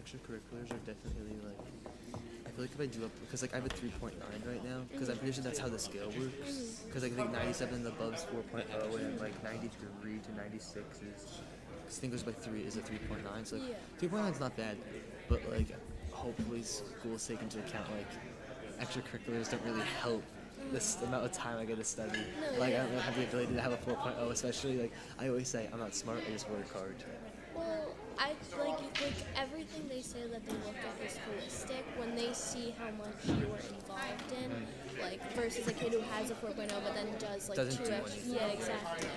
extracurriculars are definitely like, I feel like if I do up, because like I have a 3.9 right now, because I'm pretty sure that's how the scale works. Because like, I think 97 and above is 4.0, and like 93 to 96 is, I think goes by 3 is a 3.9. So like, 3.9 is not bad, but like hopefully schools take into account like extracurriculars don't really help this amount of time I get to study. Like I don't really have the ability to have a 4.0, especially like I always say I'm not smart, I just work hard. Well, I like everything they say that they look at is holistic when they see how much you are involved in, like versus a kid who has a 4.0 but then does like Doesn't two do extra. anything. Yeah, exactly.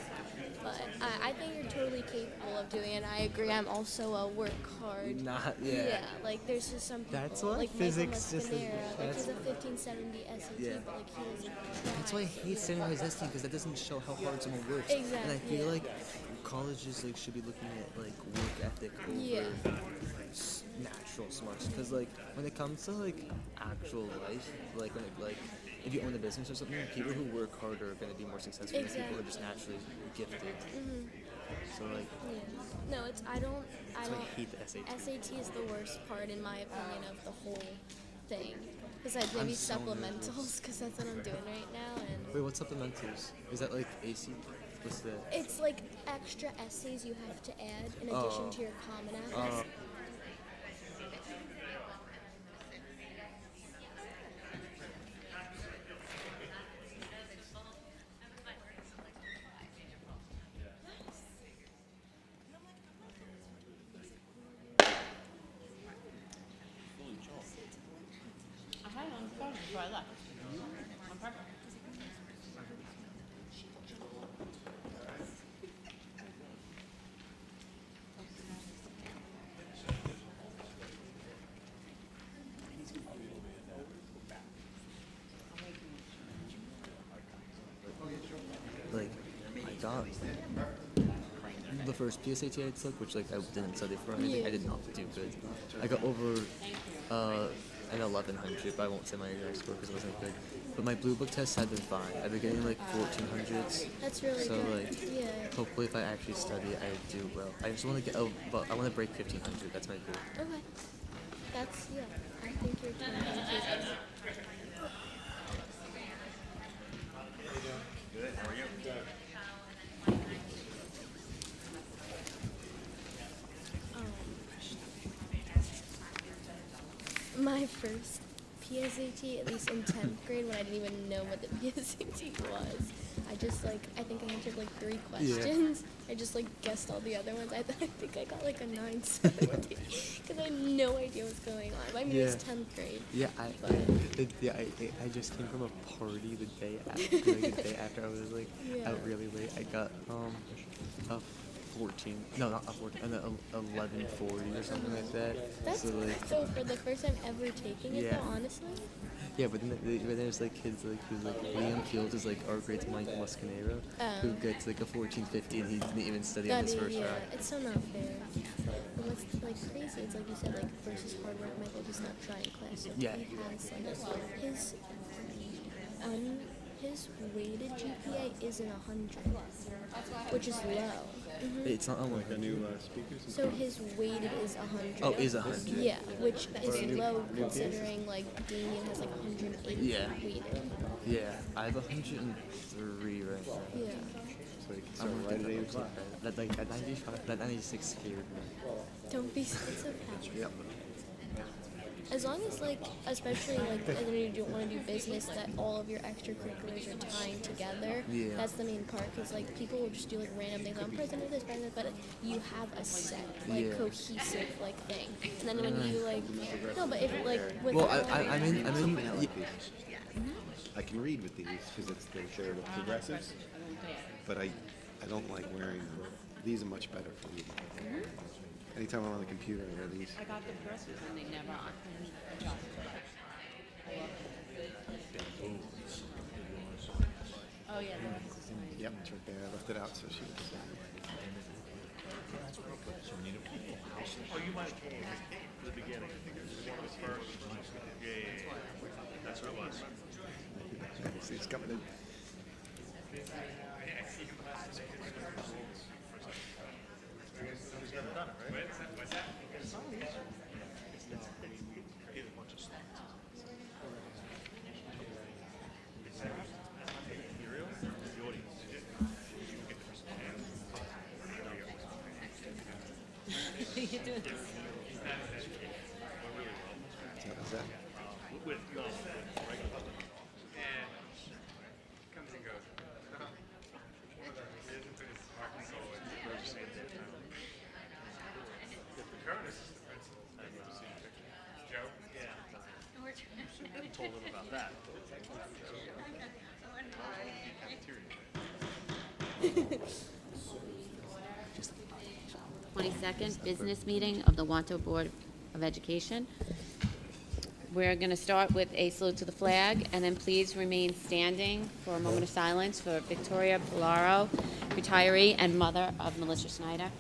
But I think you're totally capable of doing it. I agree. I'm also a work hard. Not Yeah, like there's just some people That's why like physics Michael just is- Mascanera, like that's- he's a 1570 SAT, Yeah. but like he doesn't. That's why I hate standardized testing, because that doesn't show how hard someone works. Exactly. And I feel Yeah. like colleges like should be looking at like work ethic over Yeah. natural smarts. Because like when it comes to like actual life, like when it, like if you own a business or something, people who work harder are going to be more successful than people who are just naturally gifted. So like, No, it's I don't. that's why I hate the SAT. SAT is the worst part, in my opinion, of the whole thing. Besides maybe I'm so supplementals, because that's what I'm doing right now, and Wait, what's supplementals? Is that like AC? What's that? it's like extra essays you have to add in addition to your common app. I had it on the phone before I left. On purpose. Like, I got the first PSAT I took, which like I didn't study for or anything. I did not do good. I got over an 1100, but I won't say my exact score because it wasn't good. But my blue book tests had been fine. I've been getting like 1400s. That's really So good. like, Yeah. hopefully if I actually study, I do well. I just want to get, but I want to break 1500. That's my goal. Okay. That's I think you're totally capable. Good, how are you? My first PSAT, at least in 10th grade, when I didn't even know what the PSAT was, I just I think I answered like 3 questions. I just guessed all the other ones. I think I got like a 970 because I had no idea what's going on. I mean, it was 10th grade. Yeah, I just came from a party the day after, the day after I was like out really late. I got a 14, no, not a 14, an 1140 or something like that. That's so for the first time ever taking it, though, honestly. Yeah, but then there's like kids like who's like Liam Fields is like our grade's Michael Mascanera, who gets like a 1450 and he didn't even study on his first round. It's so not fair. And what's crazy, it's like you said, versus hard work, Michael does not try in class. So he has his weighted GPA is in 100, which is low. It's not on Like a new speaker? So his weighted is 100. Oh, is 100? Yeah, which is low considering Damien has 180 weighted. Yeah, I have 103 right now. Yeah. So I'm right at 85. That 95, that 96 scared me. Don't be it's okay. Yep. As long as especially and then you don't want to do business, that all of your extracurriculars are tying together. Yeah. That's the main part, because people will just do random things. I'm president of this, president, but you have a set cohesive thing. And then when you no, but if with well, I'm in. I can read with these because they're the progressives, but I don't like wearing them. These are much better for me. Anytime I'm on the computer, I wear these. I got the progressives and they never adjust. Oh yeah, Yep, it's right there. I left it out so she was. Oh, you might have told me at the beginning. One of the first. Yeah. That's what it was. See, it's coming in. Who's never done it, right? Is that? With no, with regular. Comes and goes. The current assistant principal. I never seen a picture. Joe? Yeah. Told him about that. Cafeteria. 22nd business meeting of the Wanto Board of Education. We're going to start with a salute to the flag, and then please remain standing for a moment of silence for Victoria Polaro, retiree and mother of Melissa Snyder.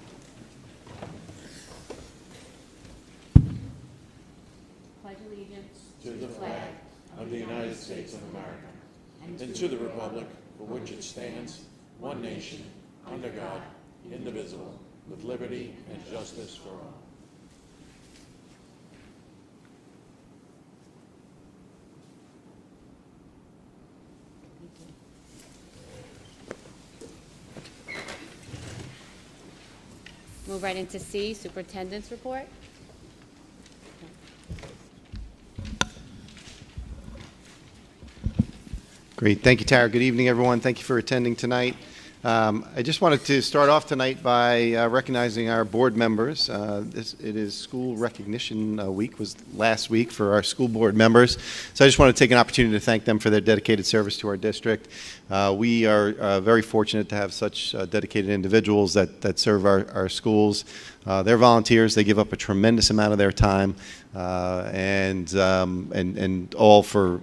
Pledge allegiance to the flag of the United States of America, and to the republic for which it stands, one nation, under God, indivisible, with liberty and justice for all. Move right into C, Superintendent's Report. Great. Thank you, Tara. Good evening, everyone. Thank you for attending tonight. I just wanted to start off tonight by recognizing our board members. It is School Recognition Week, was last week for our school board members. So I just want to take an opportunity to thank them for their dedicated service to our district. We are very fortunate to have such dedicated individuals that serve our schools. They're volunteers. They give up a tremendous amount of their time, and all for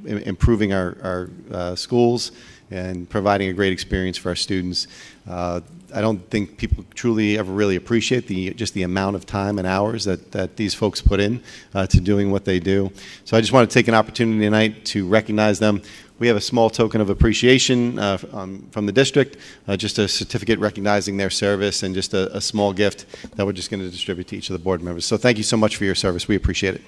improving our schools and providing a great experience for our students. I don't think people truly ever really appreciate just the amount of time and hours that these folks put in to doing what they do. So I just want to take an opportunity tonight to recognize them. We have a small token of appreciation from the district, just a certificate recognizing their service, and just a small gift that we're just going to distribute to each of the board members. So thank you so much for your service. We appreciate it.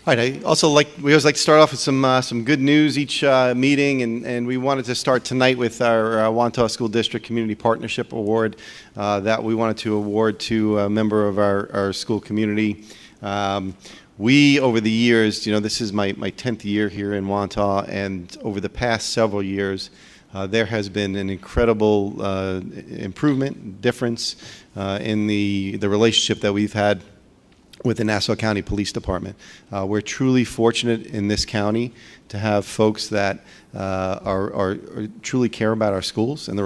All right. We always like to start off with some good news each meeting, and we wanted to start tonight with our Wantagh School District Community Partnership Award that we wanted to award to a member of our school community. We, over the years, this is my 10th year here in Wantagh, and over the past several years, there has been an incredible improvement, difference in the relationship that we've had with the Nassau County Police Department. We're truly fortunate in this county to have folks that are truly care about our schools and the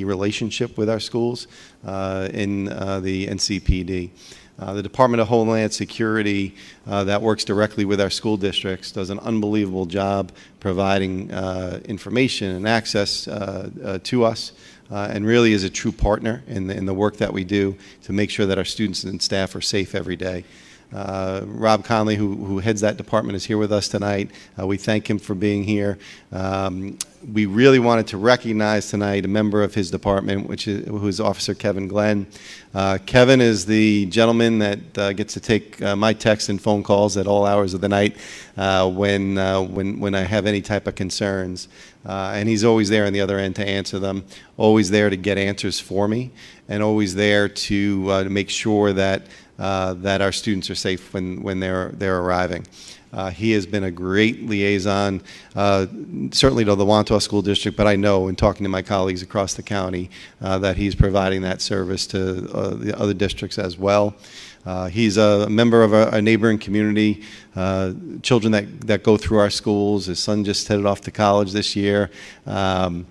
relationship with our schools in the NCPD. The Department of Homeland Security that works directly with our school districts does an unbelievable job providing information and access to us, and really is a true partner in the work that we do to make sure that our students and staff are safe every day. Rob Conley, who heads that department, is here with us tonight. We thank him for being here. We really wanted to recognize tonight a member of his department, who is Officer Kevin Glenn. Kevin is the gentleman that gets to take my texts and phone calls at all hours of the night when I have any type of concerns. And he's always there on the other end to answer them, always there to get answers for me, and always there to make sure that our students are safe when they're arriving. He has been a great liaison, certainly to the Wantagh School District, but I know in talking to my colleagues across the county that he's providing that service to the other districts as well. He's a member of a neighboring community, children that go through our schools. His son just headed off to college this year, and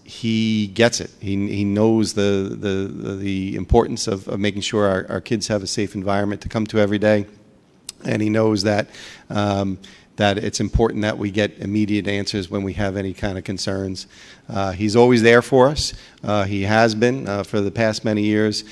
he gets it. He knows the importance of making sure our kids have a safe environment to come to every day. And he knows that it's important that we get immediate answers when we have any kind of concerns. He's always there for us. He has been for the past many years.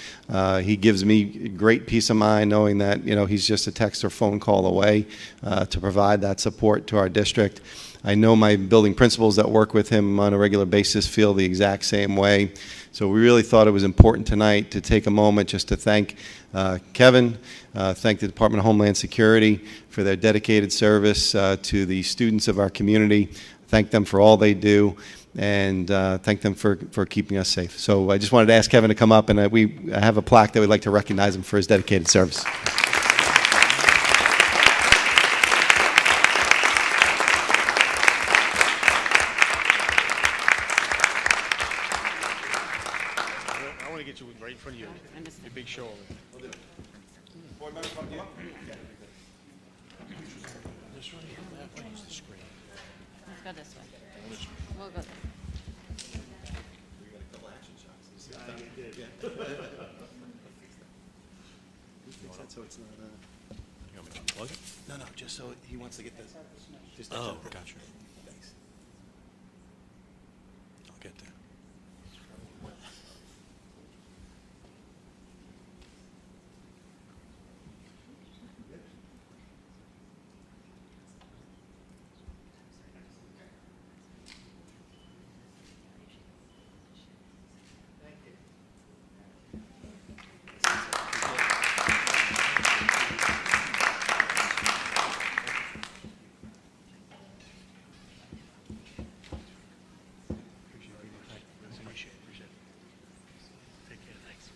He gives me great peace of mind knowing that he's just a text or phone call away to provide that support to our district. I know my building principals that work with him on a regular basis feel the exact same way. So we really thought it was important tonight to take a moment just to thank Kevin, thank the Department of Homeland Security for their dedicated service to the students of our community, thank them for all they do, and thank them for keeping us safe. So I just wanted to ask Kevin to come up, and we have a plaque that we'd like to recognize him for his dedicated service. I want to get you right in front of you. Your big shoulder. This one, that way is the screen. Let's go this way. We'll go. So it's not, You want me to plug it? no, just so he wants to get this. Just Oh, gotcha. Thanks. I'll get there. Appreciate it. Take care. Thanks.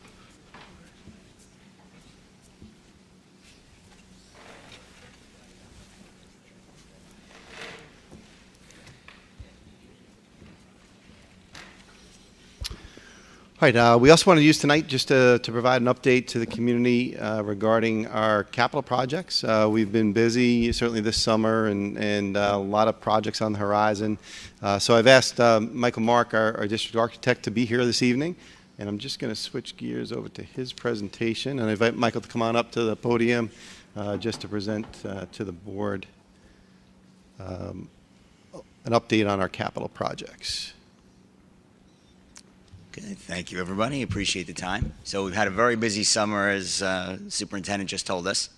All right, we also want to use tonight just to provide an update to the community regarding our capital projects. We've been busy, certainly this summer, and a lot of projects on the horizon. So I've asked Michael Mark, our district architect, to be here this evening, and I'm just going to switch gears over to his presentation, and I invite Michael to come on up to the podium just to present to the board an update on our capital projects. Okay, thank you, everybody. Appreciate the time. So we've had a very busy summer, as Superintendent just told us.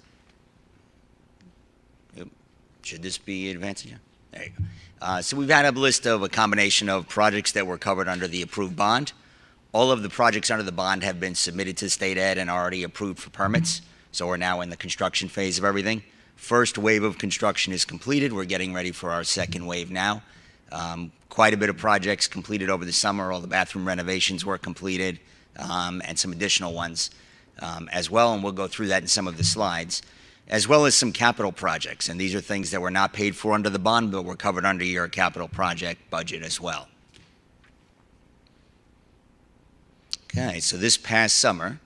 Yep. Should this be advancing? Yeah. There you go. So we've had a list of a combination of projects that were covered under the approved bond. All of the projects under the bond have been submitted to State Ed and already approved for permits. So we're now in the construction phase of everything. First wave of construction is completed. We're getting ready for our second wave now. Quite a bit of projects completed over the summer. All the bathroom renovations were completed, and some additional ones as well, and we'll go through that in some of the slides, as well as some capital projects. And these are things that were not paid for under the bond, but were covered under your capital project budget as well. Okay, so this past summer,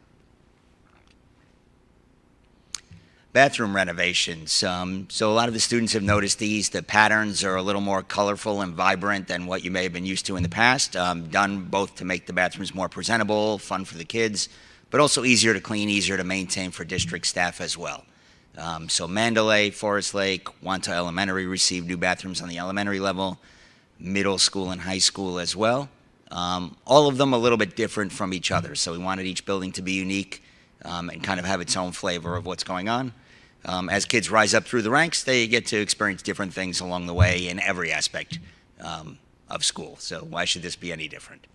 bathroom renovations. So a lot of the students have noticed these. The patterns are a little more colorful and vibrant than what you may have been used to in the past, done both to make the bathrooms more presentable, fun for the kids, but also easier to clean, easier to maintain for district staff as well. So Mandalay, Forest Lake, Wanta Elementary received new bathrooms on the elementary level, middle school and high school as well. All of them a little bit different from each other, so we wanted each building to be unique and kind of have its own flavor of what's going on. As kids rise up through the ranks, they get to experience different things along the way in every aspect of school. So why should this be any different?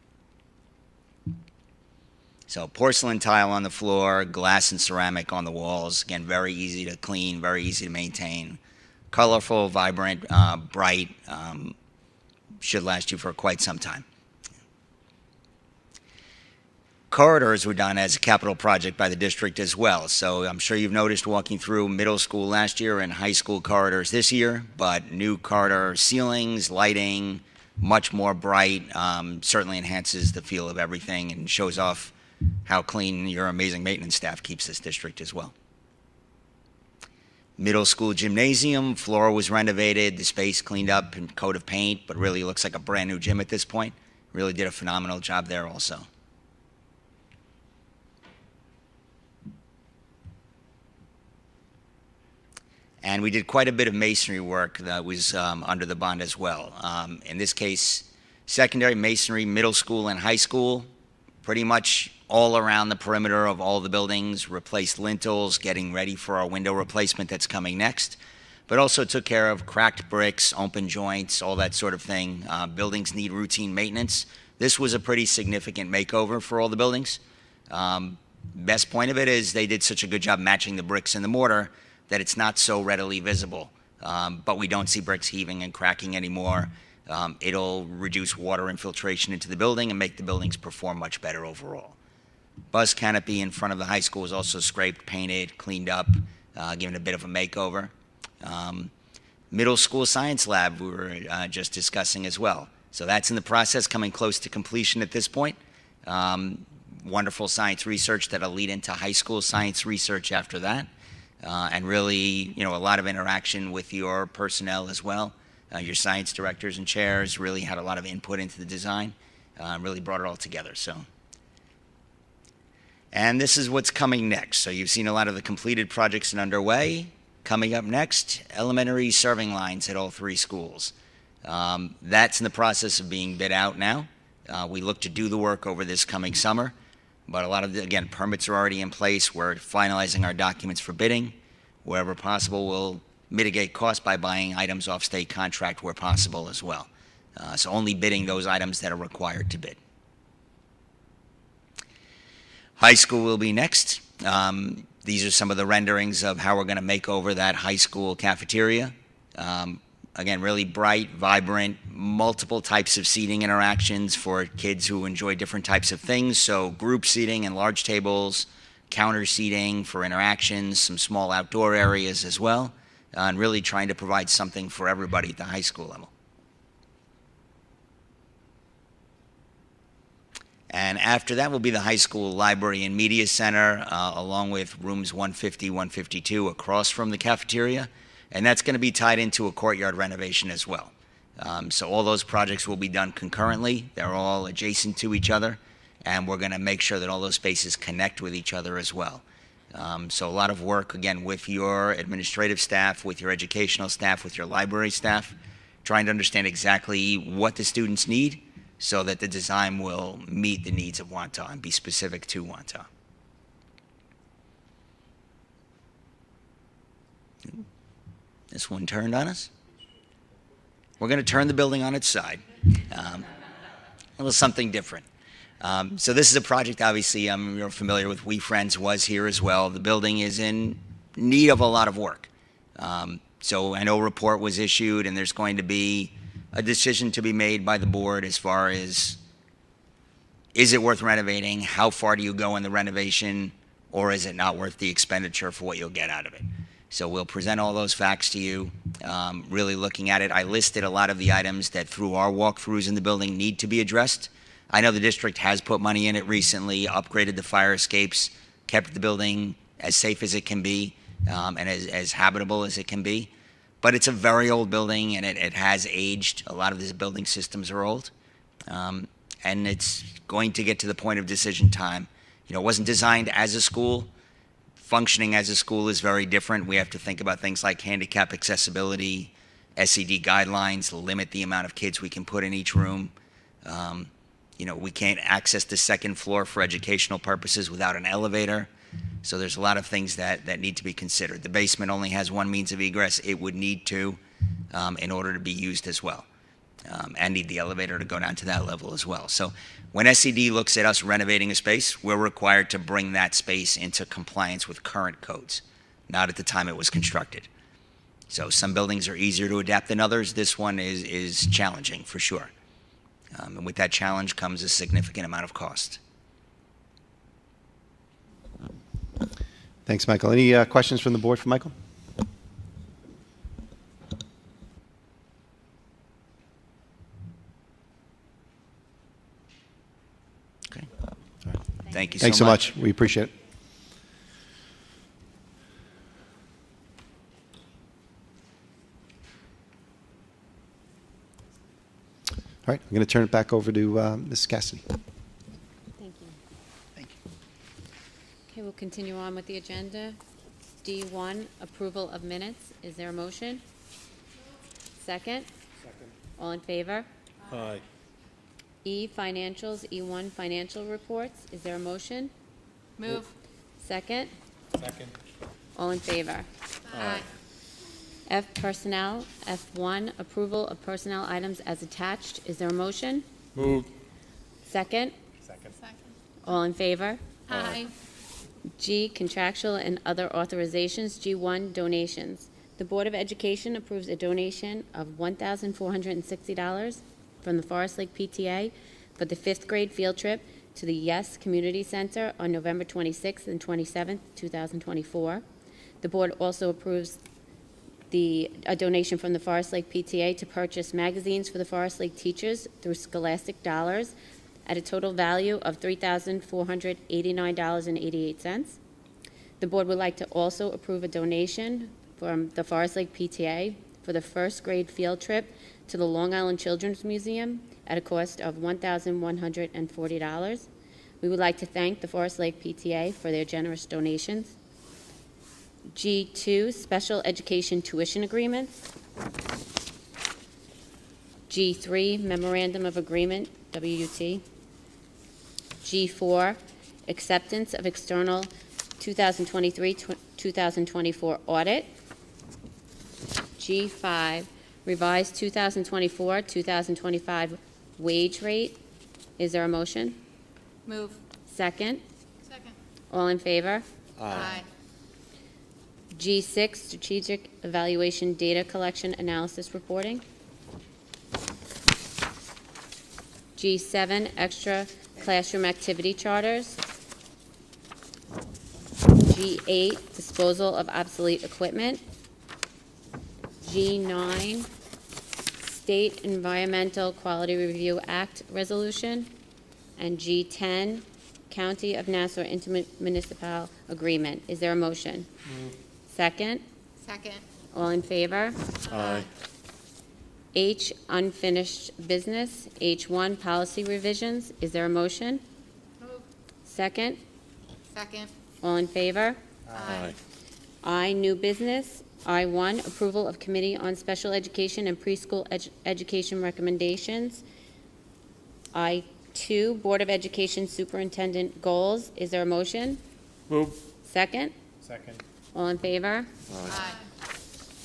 So porcelain tile on the floor, glass and ceramic on the walls. Again, very easy to clean, very easy to maintain. Colorful, vibrant, bright, should last you for quite some time. Corridors were done as a capital project by the district as well. So I'm sure you've noticed walking through middle school last year and high school corridors this year, but new corridor ceilings, lighting, much more bright, certainly enhances the feel of everything and shows off how clean your amazing maintenance staff keeps this district as well. Middle school gymnasium, floor was renovated, the space cleaned up and coat of paint, but really looks like a brand new gym at this point. Really did a phenomenal job there also. And we did quite a bit of masonry work that was under the bond as well. In this case, secondary masonry, middle school and high school, pretty much all around the perimeter of all the buildings, replaced lintels, getting ready for our window replacement that's coming next. but also took care of cracked bricks, open joints, all that sort of thing. Buildings need routine maintenance. This was a pretty significant makeover for all the buildings. Best point of it is they did such a good job matching the bricks and the mortar that it's not so readily visible. But we don't see bricks heaving and cracking anymore. It'll reduce water infiltration into the building and make the buildings perform much better overall. Bus canopy in front of the high school was also scraped, painted, cleaned up, given a bit of a makeover. Middle school science lab we were just discussing as well. So that's in the process, coming close to completion at this point. Wonderful science research that'll lead into high school science research after that. And really, a lot of interaction with your personnel as well. Your science directors and chairs really had a lot of input into the design, really brought it all together. And this is what's coming next. So you've seen a lot of the completed projects and underway. Coming up next, elementary serving lines at all 3 schools. That's in the process of being bid out now. We look to do the work over this coming summer, but a lot of again, permits are already in place. We're finalizing our documents for bidding. Wherever possible, we'll mitigate costs by buying items off state contract where possible as well. So only bidding those items that are required to bid. High school will be next. These are some of the renderings of how we're going to make over that high school cafeteria. Again, really bright, vibrant, multiple types of seating interactions for kids who enjoy different types of things. So group seating and large tables, counter seating for interactions, some small outdoor areas as well, and really trying to provide something for everybody at the high school level. And after that will be the high school library and media center, along with rooms 150, 152 across from the cafeteria. And that's going to be tied into a courtyard renovation as well. So all those projects will be done concurrently. They're all adjacent to each other. And we're going to make sure that all those spaces connect with each other as well. So a lot of work, again, with your administrative staff, with your educational staff, with your library staff, trying to understand exactly what the students need, so that the design will meet the needs of Wantagh and be specific to Wantagh. This one turned on us. We're going to turn the building on its side. A little something different. So this is a project, obviously, you're familiar with. We Friends was here as well. The building is in need of a lot of work. So I know a report was issued, and there's going to be a decision to be made by the board as far as, is it worth renovating? How far do you go in the renovation? Or is it not worth the expenditure for what you'll get out of it? So we'll present all those facts to you, really looking at it. I listed a lot of the items that through our walkthroughs in the building need to be addressed. I know the district has put money in it recently, upgraded the fire escapes, kept the building as safe as it can be, and as habitable as it can be. But it's a very old building, and it has aged. A lot of these building systems are old. And it's going to get to the point of decision time. It wasn't designed as a school. Functioning as a school is very different. We have to think about things like handicap accessibility, SED guidelines, limit the amount of kids we can put in each room. We can't access the second floor for educational purposes without an elevator. So there's a lot of things that need to be considered. The basement only has one means of egress. It would need two in order to be used as well, and need the elevator to go down to that level as well. So when SED looks at us renovating a space, we're required to bring that space into compliance with current codes, not at the time it was constructed. So some buildings are easier to adapt than others. This one is challenging for sure. And with that challenge comes a significant amount of cost. Thanks, Michael. Any questions from the board for Michael? Okay. All right. Thank you Thanks so much. We appreciate it. All right, I'm going to turn it back over to Ms. Cassidy. Thank you. Thank you. Okay, we'll continue on with the agenda. D1, approval of minutes. Is there a motion? Second? Second. All in favor? Aye. E, financials, E1, financial reports. Is there a motion? Move. Second? Second. All in favor? Aye. F, personnel. F1, approval of personnel items as attached. Is there a motion? Moved. Second? Second. All in favor? Aye. G, contractual and other authorizations. G1, donations. The Board of Education approves a donation of $1,460 from the Forest Lake PTA for the 5th grade field trip to the Yes Community Center on November 26th and 27th, 2024. The board also approves a donation from the Forest Lake PTA to purchase magazines for the Forest Lake teachers through Scholastic Dollars at a total value of $3,489.88. The board would like to also approve a donation from the Forest Lake PTA for the 1st grade field trip to the Long Island Children's Museum at a cost of $1,140. We would like to thank the Forest Lake PTA for their generous donations. G2, special education tuition agreements. G3, memorandum of agreement, WUT. G4, acceptance of external 2023-2024 audit. G5, revised 2024-2025 wage rate. Is there a motion? Move. Second? Second. All in favor? Aye. G6, strategic evaluation data collection analysis reporting. G7, extra classroom activity charters. G8, disposal of obsolete equipment. G9, State Environmental Quality Review Act resolution. And G10, County of Nassau intermunicipal agreement. Is there a motion? Second? Second. All in favor? Aye. H, unfinished business. H1, policy revisions. Is there a motion? Move. Second? Second. All in favor? Aye. I, new business. I1, approval of Committee on Special Education and Preschool Education recommendations. I2, Board of Education Superintendent goals. Is there a motion? Moved. Second? Second. All in favor? Aye.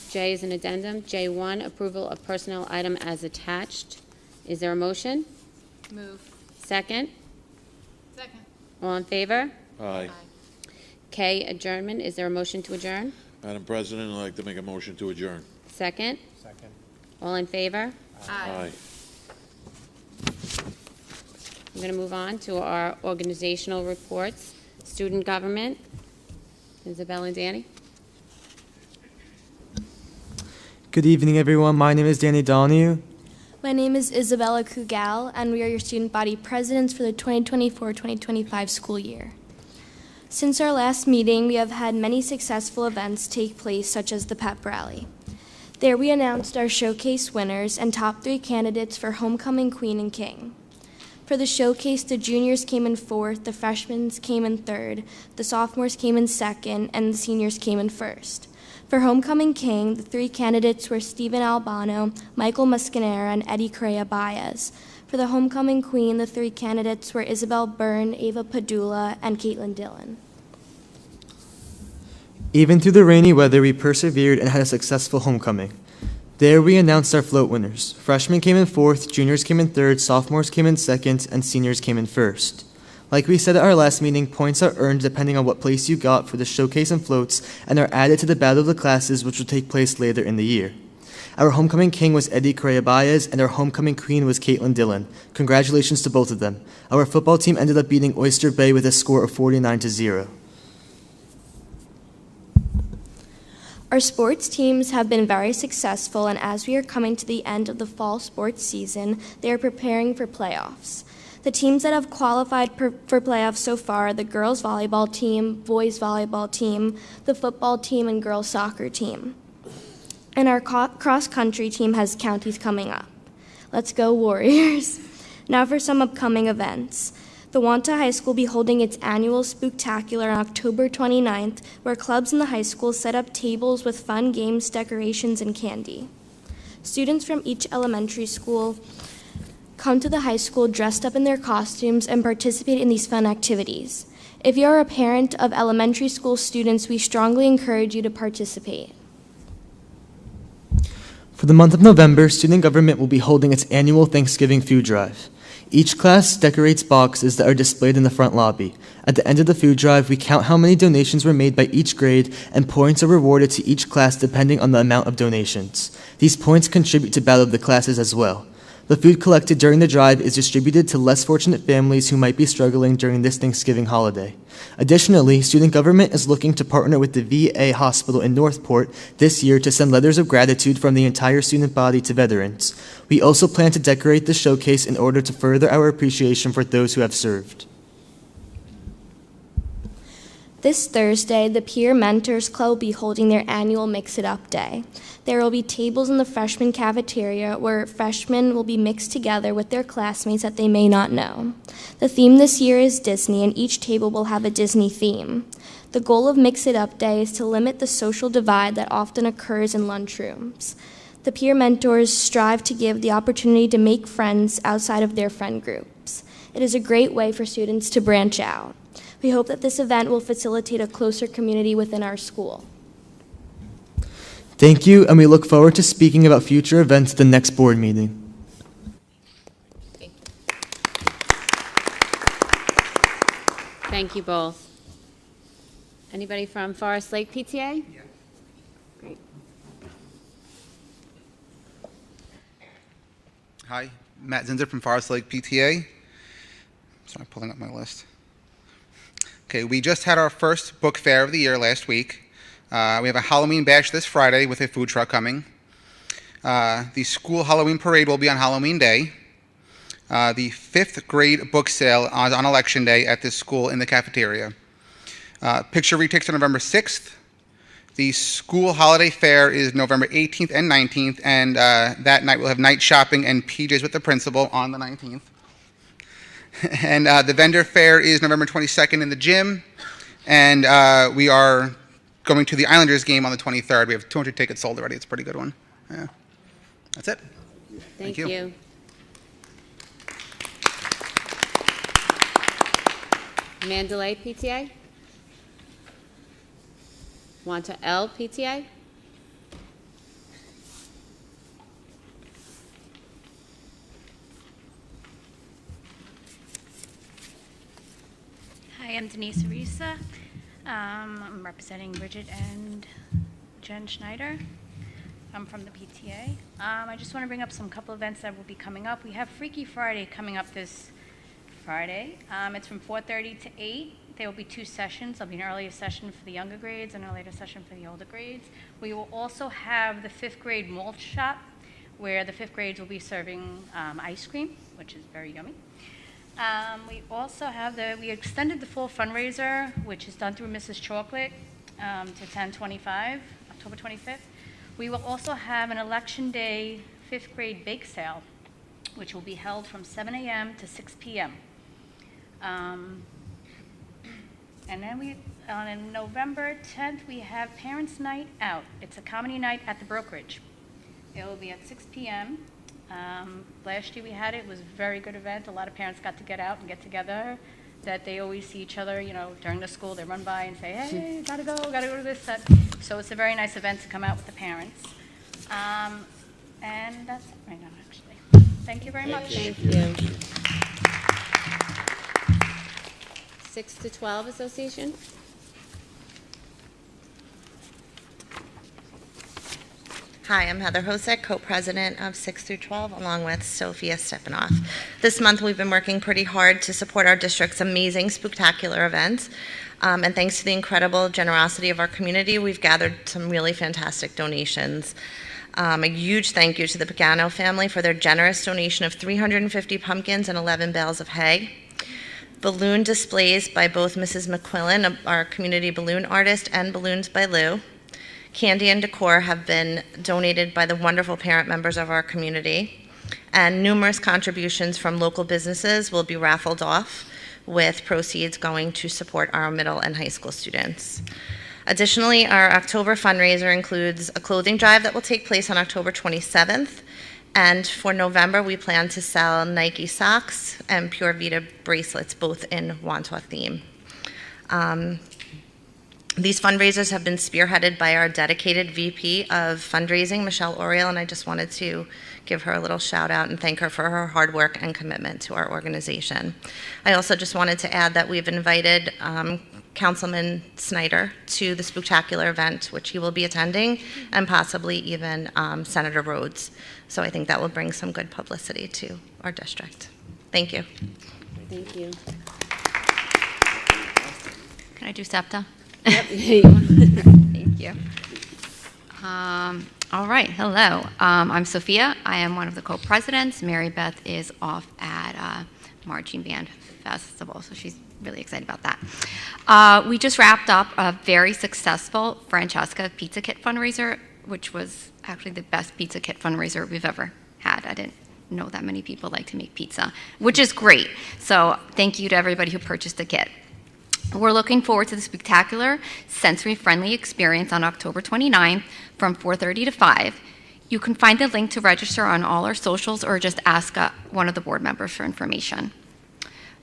J is an addendum. J1, approval of personnel item as attached. Is there a motion? Move. Second? Second. All in favor? Aye. K, adjournment. Is there a motion to adjourn? Madam President, I'd like to make a motion to adjourn. Second? Second. All in favor? Aye. I'm going to move on to our organizational reports. Student government. Isabel and Danny. Good evening, everyone. My name is Danny Donahue. My name is Isabella Kugal, and we are your student body presidents for the 2024-2025 school year. Since our last meeting, we have had many successful events take place, such as the pep rally. There we announced our showcase winners and top 3 candidates for homecoming queen and king. For the showcase, the juniors came in 4th, the freshmen came in 3rd, the sophomores came in 2nd, and the seniors came in 1st. For homecoming king, the 3 candidates were Stephen Albano, Michael Muscanera, and Eddie Correa Baez. For the homecoming queen, the 3 candidates were Isabel Byrne, Ava Padula, and Caitlin Dillon. Even through the rainy weather, we persevered and had a successful homecoming. There we announced our float winners. Freshmen came in 4th, juniors came in 3rd, sophomores came in 2nd, and seniors came in 1st. Like we said at our last meeting, points are earned depending on what place you got for the showcase and floats and are added to the Battle of the Classes, which will take place later in the year. Our homecoming king was Eddie Correa Baez, and our homecoming queen was Caitlin Dillon. Congratulations to both of them. Our football team ended up beating Oyster Bay with a score of 49-0. Our sports teams have been very successful, and as we are coming to the end of the fall sports season, they are preparing for playoffs. The teams that have qualified for playoffs so far are the girls volleyball team, boys volleyball team, the football team, and girls soccer team. And our cross-country team has counties coming up. Let's go Warriors. Now for some upcoming events. The Wanta High School will be holding its annual Spooktacular on October 29th, where clubs in the high school set up tables with fun games, decorations, and candy. Students from each elementary school come to the high school dressed up in their costumes and participate in these fun activities. If you are a parent of elementary school students, we strongly encourage you to participate. For the month of November, student government will be holding its annual Thanksgiving food drive. Each class decorates boxes that are displayed in the front lobby. At the end of the food drive, we count how many donations were made by each grade, and points are rewarded to each class depending on the amount of donations. These points contribute to Battle of the Classes as well. The food collected during the drive is distributed to less fortunate families who might be struggling during this Thanksgiving holiday. Additionally, student government is looking to partner with the VA hospital in Northport this year to send letters of gratitude from the entire student body to veterans. We also plan to decorate the showcase in order to further our appreciation for those who have served. This Thursday, the Peer Mentors Club will be holding their annual Mix It Up Day. There will be tables in the freshman cafeteria where freshmen will be mixed together with their classmates that they may not know. The theme this year is Disney, and each table will have a Disney theme. The goal of Mix It Up Day is to limit the social divide that often occurs in lunchrooms. The peer mentors strive to give the opportunity to make friends outside of their friend groups. It is a great way for students to branch out. We hope that this event will facilitate a closer community within our school. Thank you, and we look forward to speaking about future events at the next board meeting. Thank you both. Anybody from Forest Lake PTA? Yeah. Great. Hi, Matt Zinzer from Forest Lake PTA. Sorry, pulling up my list. Okay, we just had our first book fair of the year last week. We have a Halloween bash this Friday with a food truck coming. The school Halloween parade will be on Halloween Day. The 5th grade book sale on Election Day at this school in the cafeteria. Picture retakes are November 6th. The school holiday fair is November 18th and 19th, and that night we'll have night shopping and PJs with the principal on the 19th. And the vendor fair is November 22nd in the gym, and we are going to the Islanders game on the 23rd. We have 200 tickets sold already. It's a pretty good one. Yeah. That's it. Thank you. Mandalay PTA? Wanta L PTA? Hi, I'm Denise Arisa. I'm representing Bridget and Jen Schneider. I'm from the PTA. I just want to bring up some couple events that will be coming up. We have Freaky Friday coming up this Friday. It's from 4:30 to 8. There will be 2 sessions. There'll be an earlier session for the younger grades and a later session for the older grades. We will also have the 5th grade malt shop, where the 5th grades will be serving ice cream, which is very yummy. We also have we extended the full fundraiser, which is done through Mrs. Chocolate, to 10/25, October 25th. We will also have an Election Day 5th grade bake sale, which will be held from 7 a.m. to 6 p.m. And then on November 10th, we have Parents' Night Out. It's a comedy night at the Brokerage. It will be at 6 p.m. Last year we had it. It was a very good event. A lot of parents got to get out and get together. That they always see each other, during the school. They run by and say, hey, gotta go to this, that. So it's a very nice event to come out with the parents. And that's it right now, actually. Thank you very much. Thank you. 6 to 12 Association? Hi, I'm Heather Hosek, co-president of 6 through 12, along with Sophia Stepanoff. This month we've been working pretty hard to support our district's amazing spectacular events. And thanks to the incredible generosity of our community, we've gathered some really fantastic donations. A huge thank you to the Pagano family for their generous donation of 350 pumpkins and 11 bales of hay. Balloon displays by both Mrs. McQuillan, our community balloon artist, and Balloons by Lou. Candy and decor have been donated by the wonderful parent members of our community, and numerous contributions from local businesses will be raffled off, with proceeds going to support our middle and high school students. Additionally, our October fundraiser includes a clothing drive that will take place on October 27th, and for November we plan to sell Nike socks and Pure Vita bracelets, both in Wantagh theme. These fundraisers have been spearheaded by our dedicated VP of fundraising, Michelle Oriel, and I just wanted to give her a little shout out and thank her for her hard work and commitment to our organization. I also just wanted to add that we've invited Councilman Snyder to the Spooktacular event, which he will be attending, and possibly even Senator Rhodes. So I think that will bring some good publicity to our district. Thank you. Thank you. Can I do SEPTA? Yep. Thank you. All right, hello. I'm Sophia. I am one of the co-presidents. Mary Beth is off at Marching Band Festival, so she's really excited about that. We just wrapped up a very successful Francesca Pizza Kit fundraiser, which was actually the best pizza kit fundraiser we've ever had. I didn't know that many people like to make pizza, which is great. So thank you to everybody who purchased a kit. We're looking forward to the spectacular, sensory-friendly experience on October 29th from 4:30 to 5. You can find the link to register on all our socials or just ask one of the board members for information.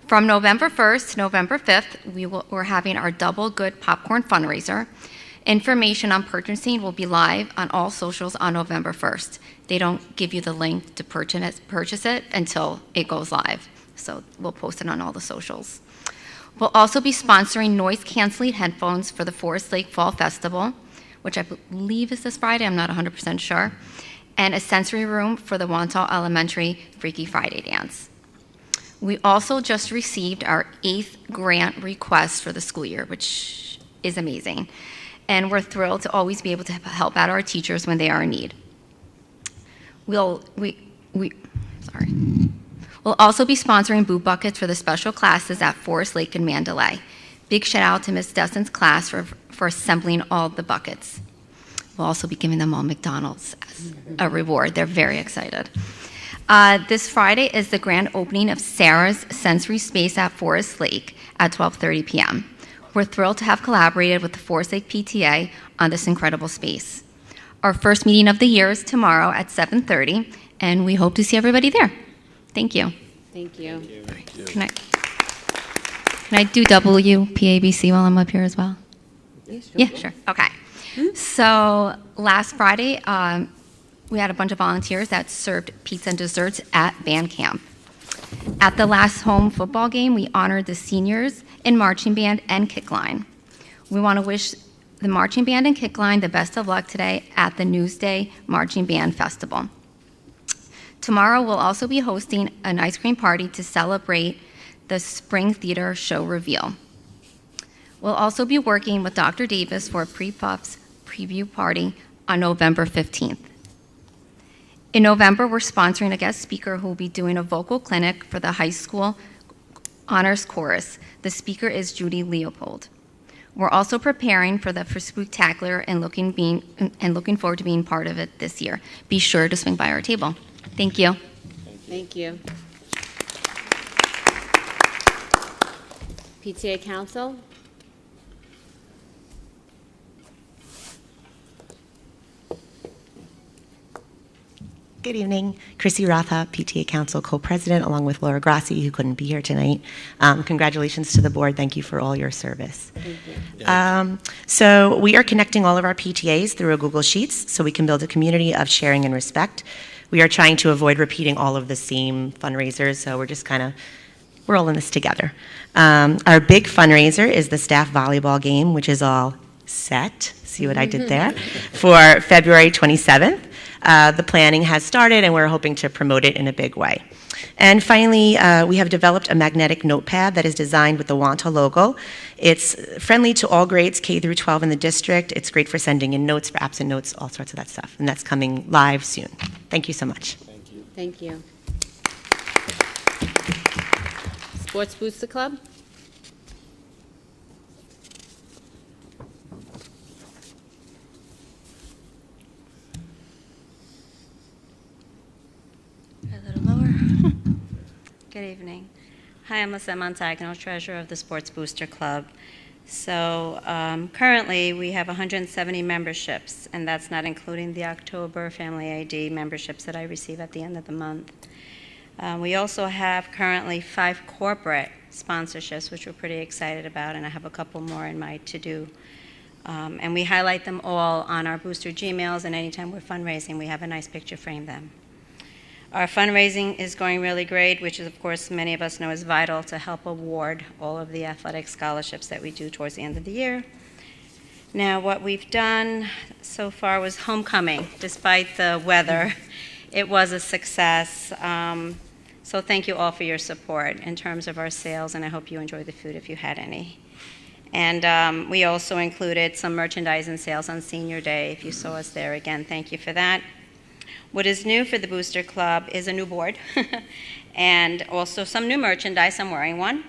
From November 1st to November 5th, we're having our Double Good Popcorn fundraiser. Information on purchasing will be live on all socials on November 1st. They don't give you the link to purchase it until it goes live. So we'll post it on all the socials. We'll also be sponsoring noise-canceling headphones for the Forest Lake Fall Festival, which I believe is this Friday, I'm not 100% sure, and a sensory room for the Wantagh Elementary Freaky Friday dance. We also just received our 8th grant request for the school year, which is amazing. And we're thrilled to always be able to help out our teachers when they are in need. We'll also be sponsoring boot buckets for the special classes at Forest Lake and Mandalay. Big shout out to Ms. Desson's class for assembling all the buckets. We'll also be giving them all McDonald's as a reward. They're very excited. This Friday is the grand opening of Sarah's Sensory Space at Forest Lake at 12:30 p.m. We're thrilled to have collaborated with the Forest Lake PTA on this incredible space. Our first meeting of the year is tomorrow at 7:30, and we hope to see everybody there. Thank you. Thank you. Can I do WPABC while I'm up here as well? Yeah, sure. Okay. So last Friday, we had a bunch of volunteers that served pizza and desserts at band camp. At the last home football game, we honored the seniors in marching band and kickline. We want to wish the marching band and kickline the best of luck today at the Newsday Marching Band Festival. Tomorrow, we'll also be hosting an ice cream party to celebrate the Spring Theater Show reveal. We'll also be working with Dr. Davis for a pre-puffs preview party on November 15th. In November, we're sponsoring a guest speaker who will be doing a vocal clinic for the high school honors chorus. The speaker is Judy Leopold. We're also preparing for Spooktacular and looking forward to being part of it this year. Be sure to swing by our table. Thank you. Thank you. PTA Council? Good evening. Chrissy Rotha, PTA Council Co-President, along with Laura Grassi, who couldn't be here tonight. Congratulations to the board. Thank you for all your service. Thank you. So we are connecting all of our PTAs through a Google Sheets so we can build a community of sharing and respect. We are trying to avoid repeating all of the same fundraisers, so we're just we're all in this together. Our big fundraiser is the staff volleyball game, which is all set. See what I did there? For February 27th. The planning has started, and we're hoping to promote it in a big way. And finally, we have developed a magnetic notepad that is designed with the Wantagh logo. It's friendly to all grades, K through 12 in the district. It's great for sending in notes, for absent notes, all sorts of that stuff. And that's coming live soon. Thank you so much. Thank you. Thank you. Sports Booster Club? A little lower. Good evening. Hi, I'm Lisette Montagno, treasurer of the Sports Booster Club. So currently we have 170 memberships, and that's not including the October Family ID memberships that I receive at the end of the month. We also have currently 5 corporate sponsorships, which we're pretty excited about, and I have a couple more in my to-do And we highlight them all on our booster Gmails, and anytime we're fundraising, we have a nice picture frame them. Our fundraising is going really great, which is, of course, many of us know is vital to help award all of the athletic scholarships that we do towards the end of the year. Now, what we've done so far was homecoming. Despite the weather, it was a success. So thank you all for your support in terms of our sales, and I hope you enjoyed the food if you had any. And we also included some merchandise and sales on Senior Day. If you saw us there, again, thank you for that. What is new for the Booster Club is a new board and also some new merchandise. I'm wearing one.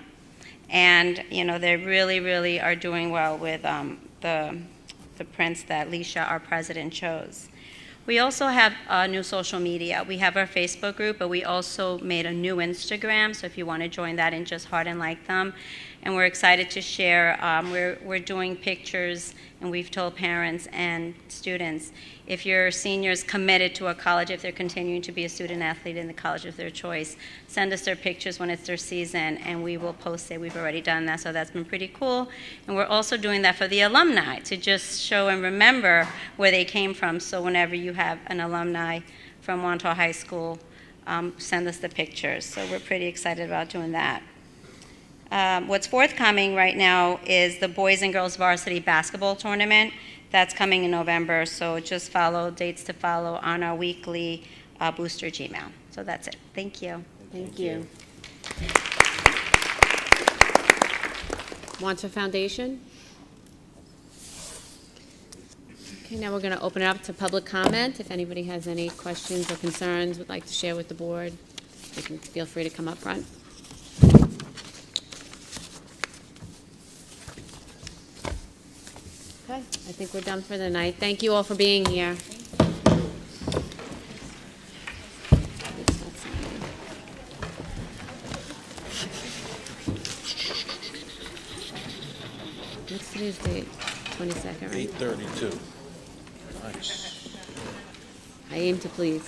And, you know, they really, really are doing well with the prints that Leisha, our president, chose. We also have new social media. We have our Facebook group, but we also made a new Instagram, so if you want to join that and just heart and like them. And we're excited to share. We're doing pictures, and we've told parents and students, if your senior's committed to a college, if they're continuing to be a student athlete in the college of their choice, send us their pictures when it's their season, and we will post it. We've already done that, so that's been pretty cool. And we're also doing that for the alumni, to just show and remember where they came from. So whenever you have an alumni from Wantagh High School, send us the pictures. So we're pretty excited about doing that. What's forthcoming right now is the boys and girls varsity basketball tournament. That's coming in November, so just follow dates to follow on our weekly booster Gmail. So that's it. Thank you. Thank you. Wantagh Foundation. Okay, now we're going to open it up to public comment. If anybody has any questions or concerns would like to share with the board, you can feel free to come up front. Okay, I think we're done for the night. Thank you all for being here. What's today's date? 22nd, right? 8:32. Nice. I aim to please.